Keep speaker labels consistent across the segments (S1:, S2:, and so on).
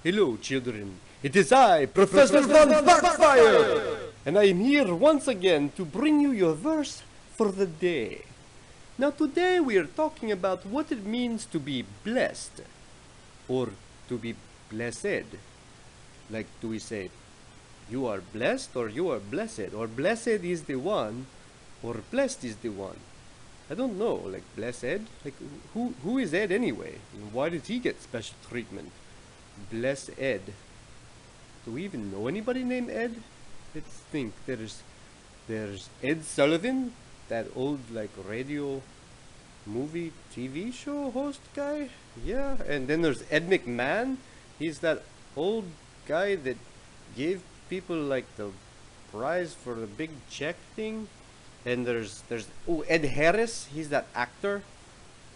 S1: Hello, children. It is I, Professor Von Backfire, and I am here once again to bring you your verse for the day. Now today we are talking about what it means to be blessed, or to be blessed. Like, do we say, you are blessed or you are blessed, or blessed is the one, or blessed is the one? I don't know, like blessed? Like, who is Ed anyway? And why did he get special treatment? Bless Ed. Do we even know anybody named Ed? Let's think. There's Ed Sullivan, that old like radio movie TV show host guy. Yeah, and then there's Ed McMahon. He's that old guy that gave people like the prize for the big check thing. And there's Ed Harris. He's that actor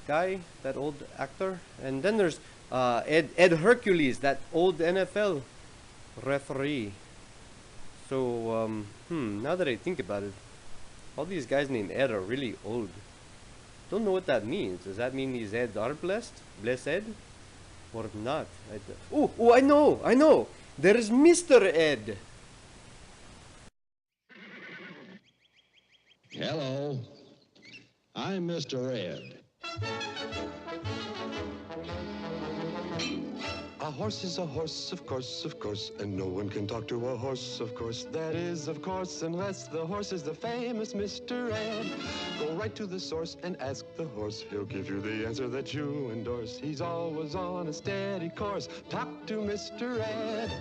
S1: guy, that old actor. And then there's Ed Hercules, that old NFL referee. So now that I think about it, all these guys named Ed are really old. Don't know what that means. Does that mean these Eds are blessed? Blessed? Or not? Oh, I know. There is Mr. Ed.
S2: Hello, I'm Mr. Ed. A horse is a horse, of course, and no one can talk to a horse, of course. That is, of course, unless the horse is the famous Mr. Ed. Go right to the source and ask the horse. He'll give you the answer that you endorse. He's always on a steady course. Talk to Mr. Ed.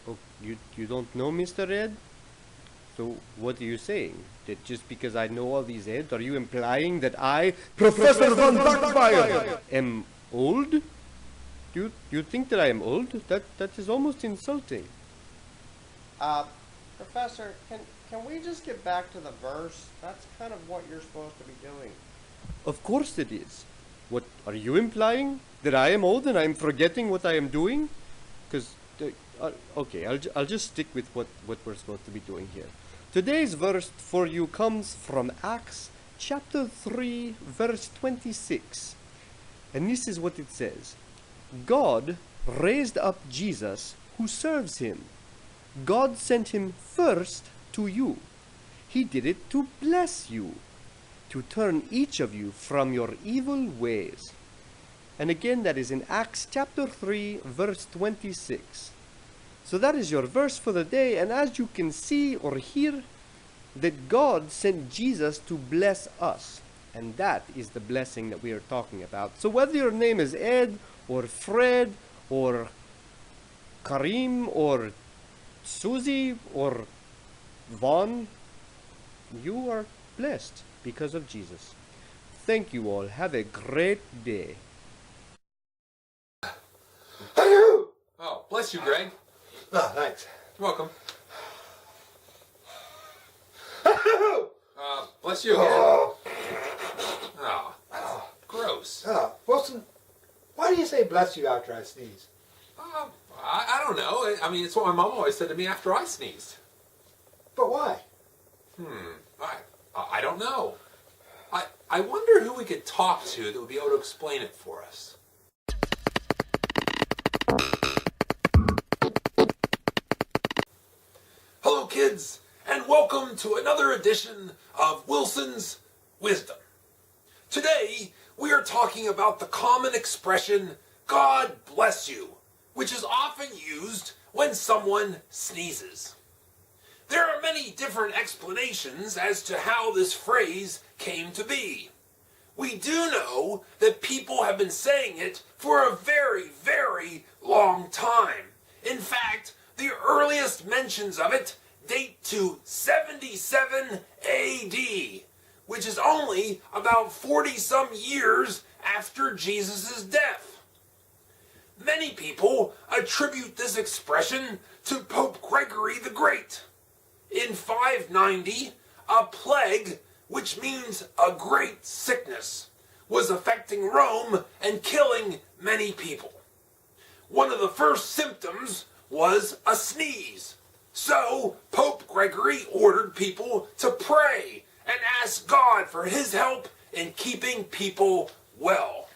S1: Oh, you don't know Mr. Ed? So what are you saying? That just because I know all these Eds, are you implying that I, Professor Von Backfire, am old? Do you think that I am old? That is almost insulting.
S3: Professor, can we just get back to the verse? That's kind of what you're supposed to be doing.
S1: Of course it is. What are you implying? That I am old and I am forgetting what I am doing? Because okay, I'll just stick with what we're supposed to be doing here. Today's verse for you comes from Acts chapter 3 verse 26. And this is what it says. God raised up Jesus who serves him. God sent him first to you. He did it to bless you, to turn each of you from your evil ways. And again, that is in Acts chapter 3 verse 26. So that is your verse for the day, and as you can see or hear, that God sent Jesus to bless us, and that is the blessing that we are talking about. So whether your name is Ed, or Fred, or Kareem, or Susie, or Vaughn, you are blessed because of Jesus. Thank you all. Have a great day.
S4: Oh, bless you, Greg.
S5: Oh, thanks.
S4: You're welcome. Bless you again. Oh, that's gross.
S5: Wilson, why do you say bless you after I sneeze?
S4: I don't know. I mean, it's what my mom always said to me after I sneezed.
S5: But why?
S4: I don't know. I wonder who we could talk to that would be able to explain it for us. Hello, kids, and welcome to another edition of Wilson's Wisdom. Today, we are talking about the common expression, God bless you, which is often used when someone sneezes. There are many different explanations as to how this phrase came to be. We do know that people have been saying it for a very, very long time. In fact, the earliest mentions of it date to 77 AD, which is only about 40-some years after Jesus' death. Many people attribute this expression to Pope Gregory the Great. In 590, a plague, which means a great sickness, was affecting Rome and killing many people. One of the first symptoms was a sneeze. So, Pope Gregory ordered people to pray and ask God for his help in keeping people well.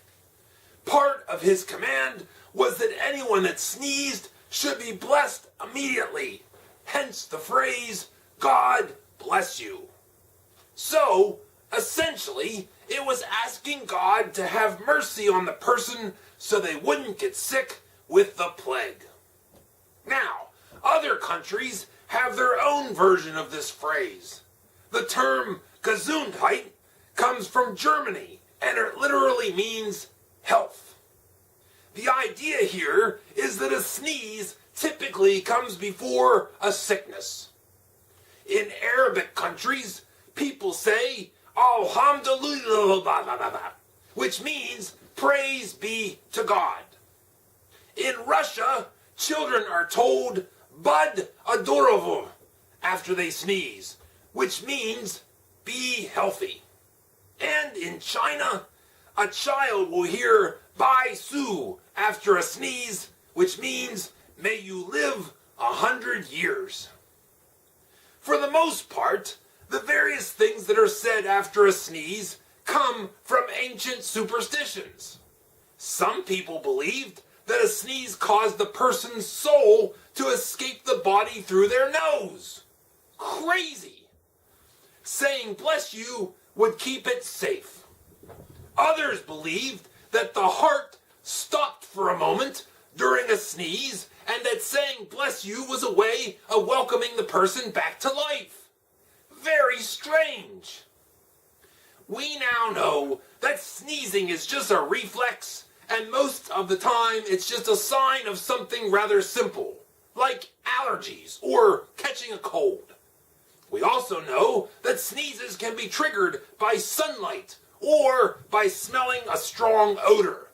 S4: Part of his command was that anyone that sneezed should be blessed immediately, hence the phrase, God bless you. So, essentially, it was asking God to have mercy on the person so they wouldn't get sick with the plague. Now, other countries have their own version of this phrase. The term Gesundheit comes from Germany, and it literally means health. The idea here is that a sneeze typically comes before a sickness. In Arabic countries, people say, Alhamdulillah, which means praise be to God. In Russia, children are told Bud Adorovo after they sneeze, which means be healthy. And in China, a child will hear Bai Su after a sneeze, which means may you live 100 years. For the most part, the various things that are said after a sneeze come from ancient superstitions. Some people believed that a sneeze caused the person's soul to escape the body through their nose. Crazy! Saying bless you would keep it safe. Others believed that the heart stopped for a moment during a sneeze and that saying bless you was a way of welcoming the person back to life. Very strange. We now know that sneezing is just a reflex, and most of the time it's just a sign of something rather simple, like allergies or catching a cold. We also know that sneezes can be triggered by sunlight or by smelling a strong odor,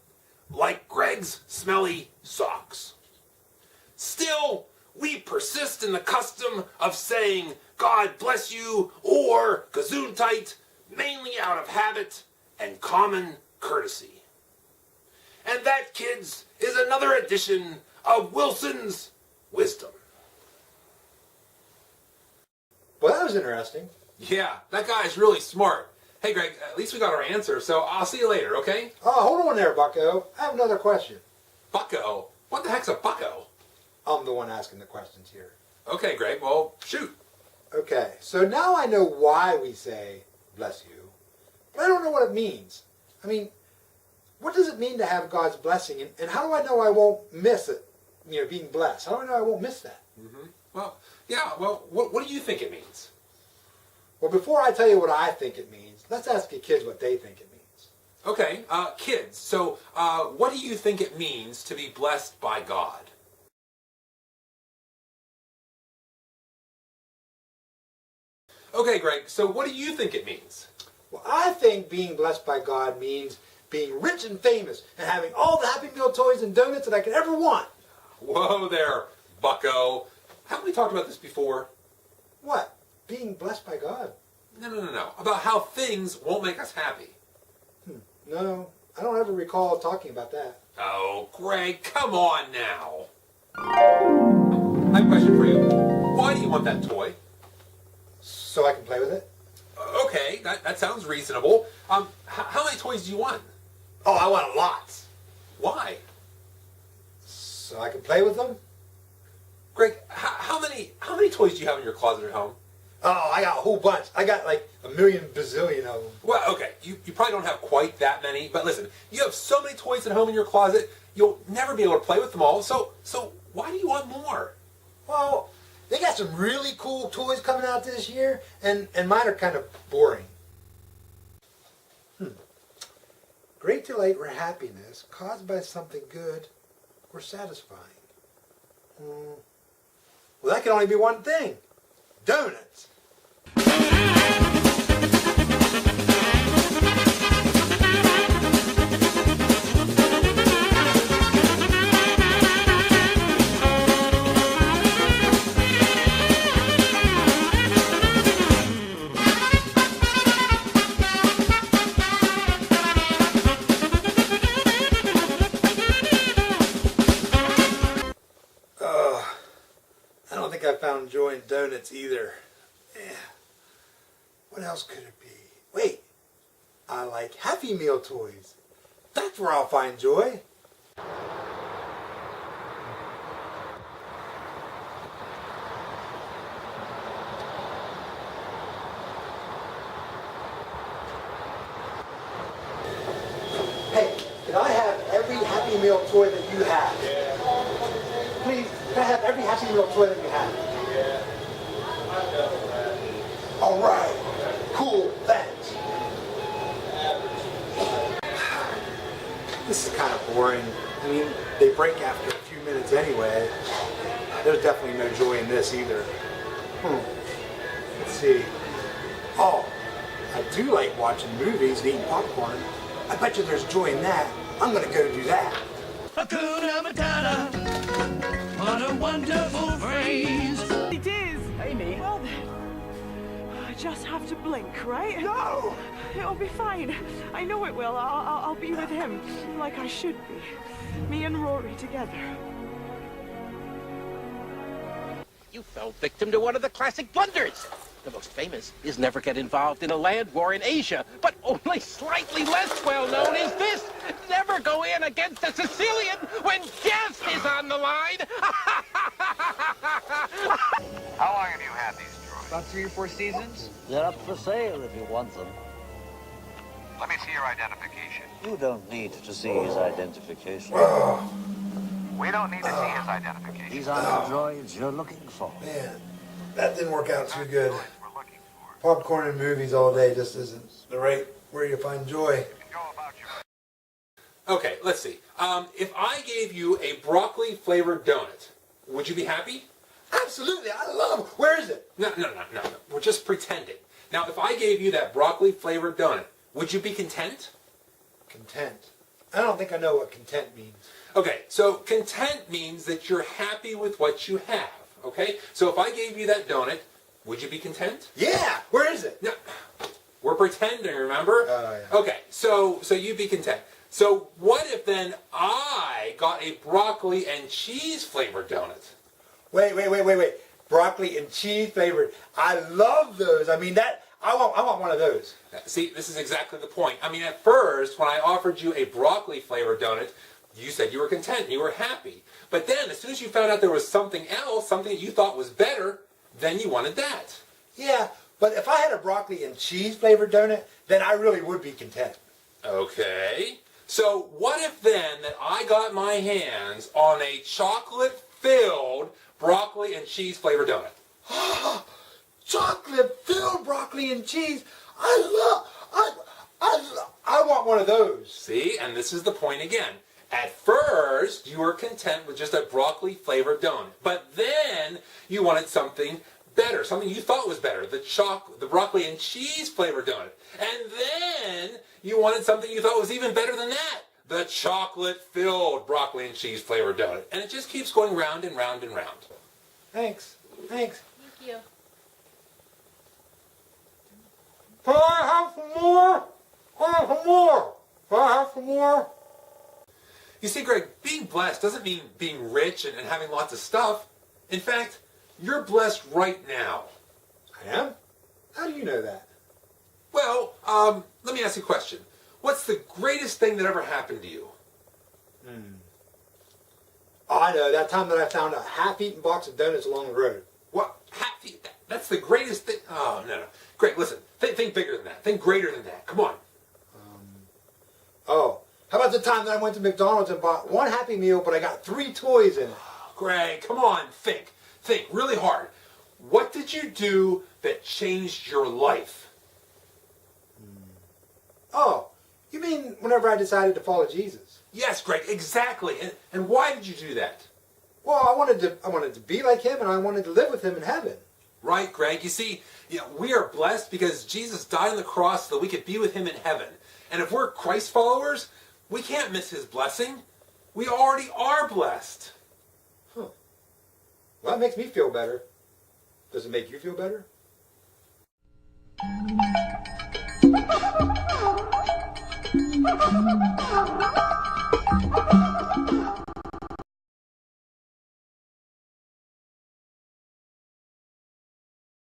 S4: like Greg's smelly socks. Still, we persist in the custom of saying God bless you or Gesundheit, mainly out of habit and common courtesy. And that, kids, is another edition of Wilson's Wisdom.
S5: Well, that was interesting.
S4: Yeah, that guy's really smart. Hey, Greg, at least we got our answer, so I'll see you later, okay?
S5: Oh, hold on there, Bucko. I have another question.
S4: Bucko? What the heck's a bucko?
S5: I'm the one asking the questions here.
S4: Okay, Greg, well, shoot.
S5: Okay, so now I know why we say bless you, but I don't know what it means. I mean, what does it mean to have God's blessing, and how do I know I won't miss it, being blessed? How do I know I won't miss that?
S4: Mm-hmm. Well, yeah, well, what do you think it means?
S5: Well, before I tell you what I think it means, let's ask the kids what they think it means.
S4: Okay, kids, so what do you think it means to be blessed by God? Okay, Greg, so what do you think it means?
S5: Well, I think being blessed by God means being rich and famous and having all the Happy Meal toys and donuts that I could ever want.
S4: Whoa there, bucko. Haven't we talked about this before?
S5: What? Being blessed by God?
S4: No. About how things won't make us happy.
S5: No, I don't ever recall talking about that.
S4: Oh, Greg, come on now. I have a question for you. Why do you want that toy?
S5: So I can play with it?
S4: Okay, that sounds reasonable. How many toys do you want?
S5: Oh, I want lots.
S4: Why?
S5: So I can play with them?
S4: Greg, how many toys do you have in your closet at home?
S5: Oh, I got a whole bunch. I got like a million bazillion of them.
S4: Well, okay, you probably don't have quite that many, but listen, you have so many toys at home in your closet, you'll never be able to play with them all, so why do you want more?
S5: Well, they got some really cool toys coming out this year, and mine are kind of boring. Great delight or happiness caused by something good or satisfying. Well, that can only be one thing. Donuts. I don't think I found joy in donuts either. What else could it be? Wait, I like Happy Meal toys. That's where I'll find joy. Hey, can I have every Happy Meal toy that you have? Yeah. Please, can I have every Happy Meal toy that you have? Yeah. All right. Cool. Thanks. This is kind of boring. I mean, they break after a few minutes anyway. There's definitely no joy in this either. Let's see. Oh, I do like watching movies and eating popcorn. I bet you there's joy in that. I'm gonna go do that.
S6: Hakuna Matata, what a wonderful phrase.
S7: It is.
S6: Amy.
S7: Well then, I just have to blink, right?
S5: No!
S7: It'll be fine. I know it will. I'll be with him, like I should be. Me and Rory together.
S8: You fell victim to one of the classic blunders. The most famous is never get involved in a land war in Asia, but only slightly less well known is this. Never go in against a Sicilian when death is on the line.
S9: How long have you had these drawings?
S10: About 3 or 4 seasons.
S11: They're up for sale if you want them.
S9: Let me see your identification.
S11: You don't need to see his identification.
S9: We don't need to see his identification.
S11: These aren't the droids you're looking for.
S5: Man, that didn't work out too good.
S9: We're looking for.
S5: Popcorn and movies all day just isn't the right where you find joy.
S9: Go about your.
S4: Okay, let's see. If I gave you a broccoli flavored donut, would you be happy?
S5: Absolutely, I love. Where is it?
S4: No. We're just pretending. Now, if I gave you that broccoli flavored donut, would you be content?
S5: Content. I don't think I know what content means.
S4: Okay, so content means that you're happy with what you have. Okay, so if I gave you that donut, would you be content?
S5: Yeah. Where is it?
S4: No, we're pretending. Remember?
S5: Yeah.
S4: Okay, so you'd be content. So what if then I got a broccoli and cheese flavored donut?
S5: Wait. Broccoli and cheese flavored. I love those. I mean that. I want one of those.
S4: See, this is exactly the point. I mean, at first, when I offered you a broccoli flavored donut, you said you were content, you were happy. But then, as soon as you found out there was something else, something that you thought was better, then you wanted that.
S5: Yeah, but if I had a broccoli and cheese flavored donut, then I really would be content.
S4: Okay. So what if then that I got my hands on a chocolate-filled broccoli and cheese flavored donut?
S5: Chocolate-filled broccoli and cheese. I want one of those.
S4: See, and this is the point again. At first, you were content with just a broccoli-flavored donut. But then, you wanted something better, something you thought was better, the broccoli and cheese-flavored donut. And then, you wanted something you thought was even better than that, the chocolate-filled broccoli and cheese-flavored donut. And it just keeps going round and round and round.
S5: Thanks.
S12: Thank you.
S5: Can I have some more? Can I have some more? Can I have some more?
S4: You see, Greg, being blessed doesn't mean being rich and having lots of stuff. In fact, you're blessed right now.
S5: I am? How do you know that?
S4: Well, let me ask you a question. What's the greatest thing that ever happened to you?
S5: Oh, I know. That time that I found a half-eaten box of donuts along the road.
S4: What? That's the greatest thing? Oh, no. Greg, listen. Think bigger than that. Think greater than that. Come on.
S5: How about the time that I went to McDonald's and bought one Happy Meal, but I got 3 toys in it?
S4: Greg, come on. Think really hard. What did you do that changed your life?
S5: Oh, you mean whenever I decided to follow Jesus?
S4: Yes, Greg, exactly. And why did you do that?
S5: Well, I wanted to be like him, and I wanted to live with him in heaven.
S4: Right, Greg. You see, we are blessed because Jesus died on the cross so that we could be with him in heaven. And if we're Christ followers, we can't miss his blessing. We already are blessed.
S5: Well, that makes me feel better. Does it make you feel better?